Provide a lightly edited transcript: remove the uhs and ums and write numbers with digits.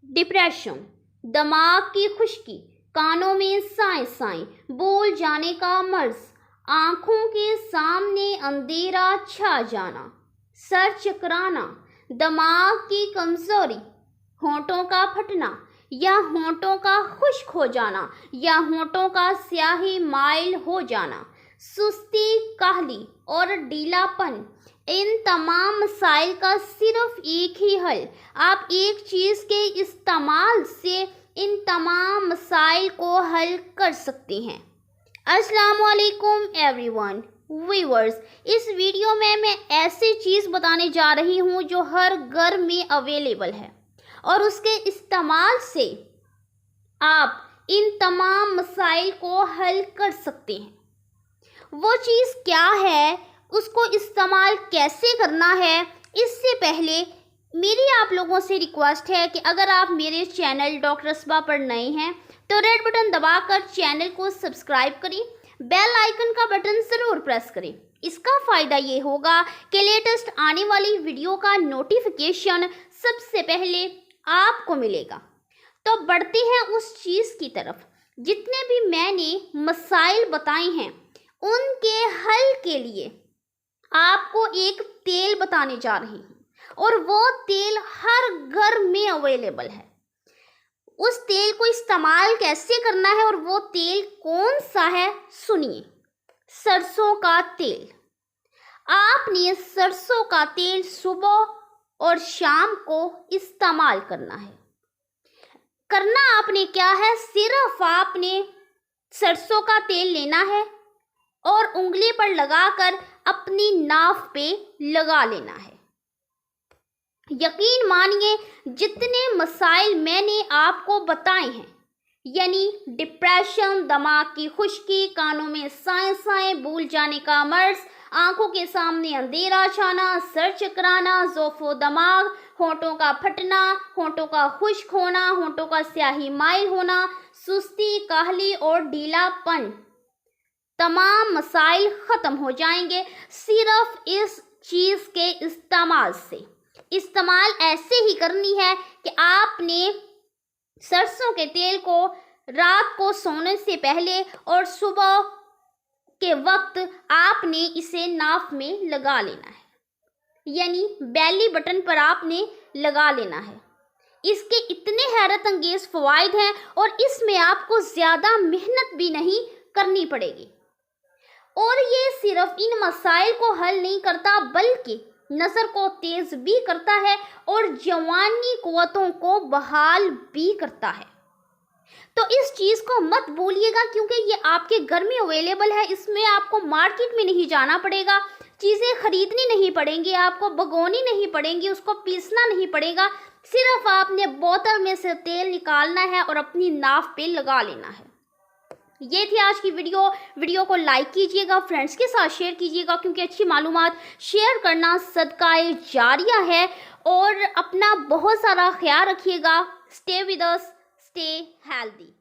Depression, दिमाग की खुश्की, कानों में साए साए, बोल जाने का मर्ज, आंखों के सामने अंधेरा छा जाना, सर चकराना, दिमाग की कमजोरी, होंठों का फटना या होंठों का खुश्क हो जाना या होंठों का स्याही माइल हो जाना, सुस्ती, काहली और ढीलापन, इन तमाम मसाइल का सिर्फ एक ही हल, आप एक चीज़ के इस्तेमाल से इन तमाम मसाइल को हल कर सकते हैं। अस्सलाम वालेकुम एवरीवन व्यूअर्स, इस वीडियो में मैं ऐसी चीज़ बताने जा रही हूँ जो हर घर में अवेलेबल है और उसके इस्तेमाल से आप इन तमाम मसाइल को हल कर सकते हैं। वो चीज़ क्या है, उसको इस्तेमाल कैसे करना है, इससे पहले मेरी आप लोगों से रिक्वेस्ट है कि अगर आप मेरे चैनल डॉक्टर असबा पर नए हैं तो रेड बटन दबाकर चैनल को सब्सक्राइब करें, बेल आइकन का बटन ज़रूर प्रेस करें। इसका फ़ायदा ये होगा कि लेटेस्ट आने वाली वीडियो का नोटिफिकेशन सबसे पहले आपको मिलेगा। तो बढ़ते हैं उस चीज़ की तरफ। जितने भी मैंने मसाइल बताए हैं उनके हल के लिए आपको एक तेल बताने जा रही हूँ और वो तेल हर घर में अवेलेबल है। उस तेल को इस्तेमाल कैसे करना है और वो तेल कौन सा है, सुनिए। सरसों का तेल। आपने सरसों का तेल सुबह और शाम को इस्तेमाल करना है। करना आपने क्या है, सिर्फ आपने सरसों का तेल लेना है और उंगली पर लगाकर अपनी नाक पे लगा लेना है। यकीन मानिए जितने मसाइल मैंने आपको बताए हैं, यानी डिप्रेशन, दिमाग की खुश्की, कानों में साए साए, भूल जाने का मर्ज, आंखों के सामने अंधेरा छाना, सर चकराना, ज़ोफ़ो दिमाग, होंठों का फटना, होंठों का खुश्क होना, होंठों का स्याही माइल होना, सुस्ती, काहली और ढीलापन, तमाम मसाइल ख़त्म हो जाएंगे सिर्फ इस चीज़ के इस्तेमाल से। इस्तेमाल ऐसे ही करनी है कि आपने सरसों के तेल को रात को सोने से पहले और सुबह के वक्त आपने इसे नाक में लगा लेना है, यानी बेली बटन पर आपने लगा लेना है। इसके इतने हैरत अंगेज फ़वाइद हैं और इसमें आपको ज़्यादा मेहनत भी नहीं करनी पड़ेगी। और ये सिर्फ इन मसाइल को हल नहीं करता बल्कि नज़र को तेज़ भी करता है और जवानी क़ुव्वतों को बहाल भी करता है। तो इस चीज़ को मत भूलिएगा क्योंकि ये आपके घर में अवेलेबल है। इसमें आपको मार्केट में नहीं जाना पड़ेगा, चीज़ें खरीदनी नहीं पड़ेंगी, आपको भगोनी नहीं पड़ेंगी, उसको पीसना नहीं पड़ेगा। सिर्फ आपने बोतल में से तेल निकालना है और अपनी नाक पे लगा लेना है। ये थी आज की वीडियो को लाइक कीजिएगा, फ्रेंड्स के साथ शेयर कीजिएगा क्योंकि अच्छी मालूमात शेयर करना सदकाए जारिया है। और अपना बहुत सारा ख्याल रखिएगा। Stay with us, stay healthy.